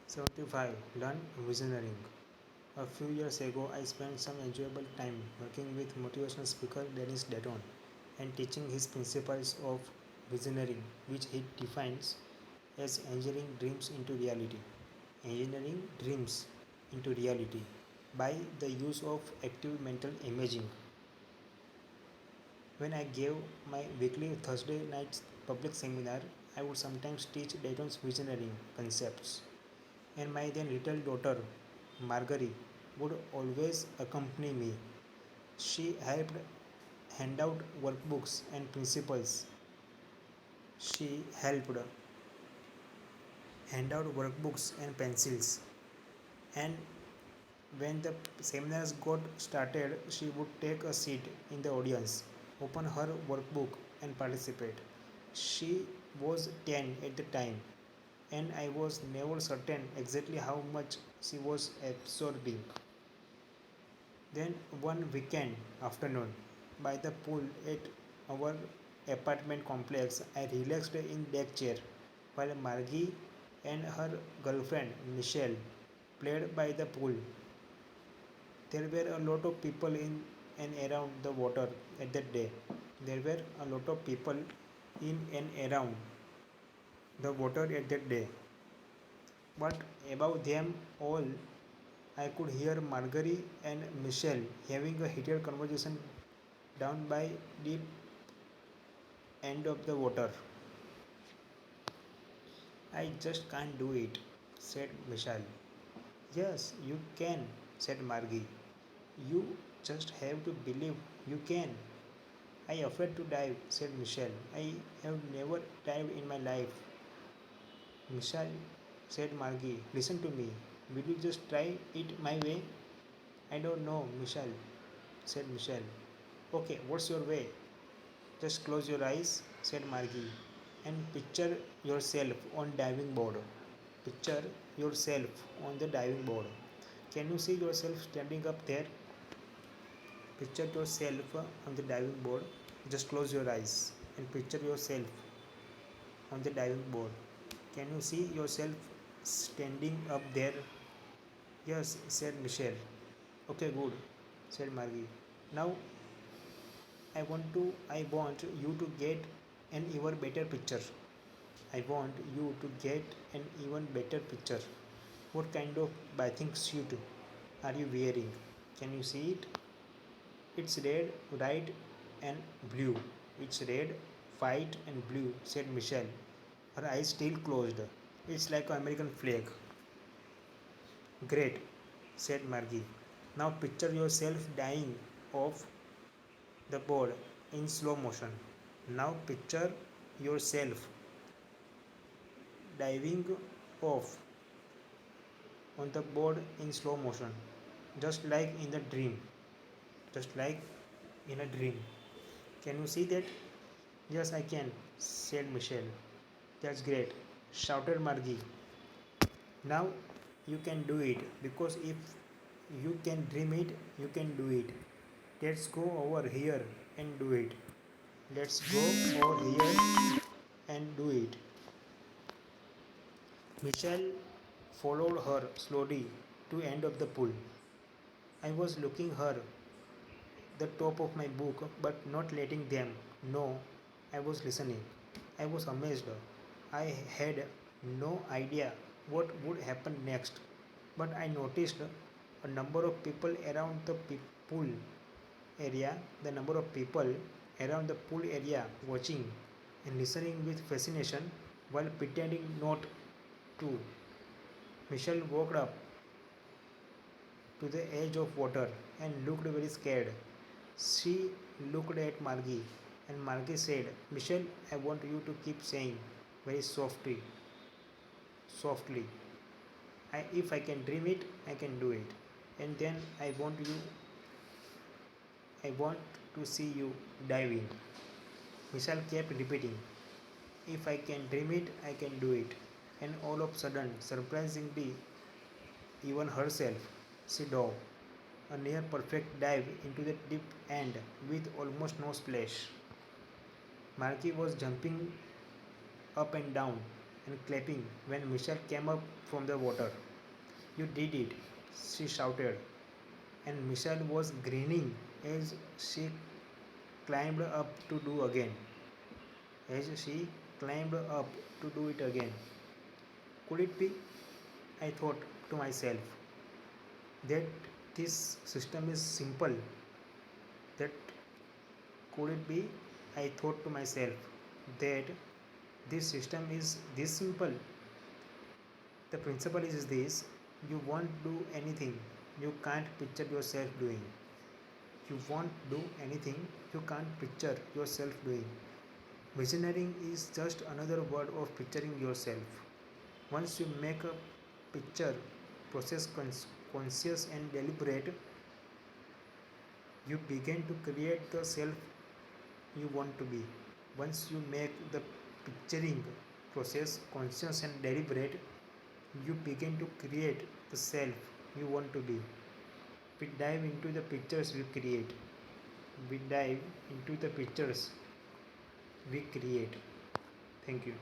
75. Learn visioneering. A few years ago, I spent some enjoyable time working with motivational speaker Dennis Deton and teaching his principles of visioneering, which he defines as engineering dreams into reality. Engineering dreams into reality by the use of active mental imaging. When I gave my weekly Thursday night public seminar, I would sometimes teach Dayton's visioneering concepts, and my then little daughter, Marguerite, would always accompany me. She helped hand out workbooks and principles. She helped hand out workbooks and pencils. And when the seminars got started, she would take a seat in the audience, open her workbook, and participate. She was 10 at the time, and I was never certain exactly how much she was absorbing. Then one weekend afternoon, by the pool at our apartment complex, I relaxed in deck chair while Margie and her girlfriend Michelle played by the pool. There were a lot of people in and around the water at that day. There were a lot of people in and around the water at that day. But above them all, I could hear Marguerite and Michelle having a heated conversation down by the end of the water. I just can't do it, said Michelle. Yes, you can, said Margie. You just have to believe you can. I afraid to dive, said Michelle. I have never dived in my life. Michelle, said Margie, listen to me. Will you just try it my way? I don't know, Michelle, said Michelle. Okay, what's your way? Just close your eyes, said Margie, and picture yourself on diving board. Picture yourself on the diving board. Can you see yourself standing up there? Picture yourself on the diving board. Just close your eyes and picture yourself on the diving board. Can you see yourself standing up there? Yes, said Michelle. Okay, good, said Margie. Now I want you to get an even better picture. I want you to get an even better picture. What kind of bathing suit are you wearing? Can you see it? It's red, white, and blue. It's red, white, and blue, said Michelle, her eyes still closed. It's like an American flag. Great, said Margie. Now picture yourself dying off the board in slow motion. Now picture yourself diving off on the board in slow motion, just like in the dream. Just like in a dream. Can you see that? Yes, I can, said Michelle. That's great, shouted Margie. Now you can do it because if you can dream it, you can do it. Let's go over here and do it. Let's go over here and do it. Michelle followed her slowly to end of the pool. I was looking her the top of my book but not letting them know I was listening. I was amazed. I had no idea what would happen next, but I noticed a number of people around the pool area, the number of people around the pool area watching and listening with fascination while pretending not to. Michelle walked up to the edge of water and looked very scared. She looked at Margie and Margie said, Michelle, I want you to keep saying very softly, if I can dream it, I can do it. And then I want to see you dive in. Michelle kept repeating, if I can dream it, I can do it. And all of a sudden, surprisingly, even herself, she dove a near perfect dive into the deep end with almost no splash. Margie was jumping up and down and clapping when Michelle came up from the water. You did it, she shouted, and Michelle was grinning as she climbed up to do again. As she climbed up to do it again. Could it be, I thought to myself, that this system is simple? That could it be, I thought to myself, that this system is this simple? The principle is this: you won't do anything you can't picture yourself doing. You won't do anything you can't picture yourself doing. Visioneering is just another word of picturing yourself. Once you make a picture process conscious and deliberate, you begin to create the self you want to be. Once you make the picturing process conscious and deliberate, you begin to create the self you want to be. We dive into the pictures we create. We dive into the pictures we create. Thank you.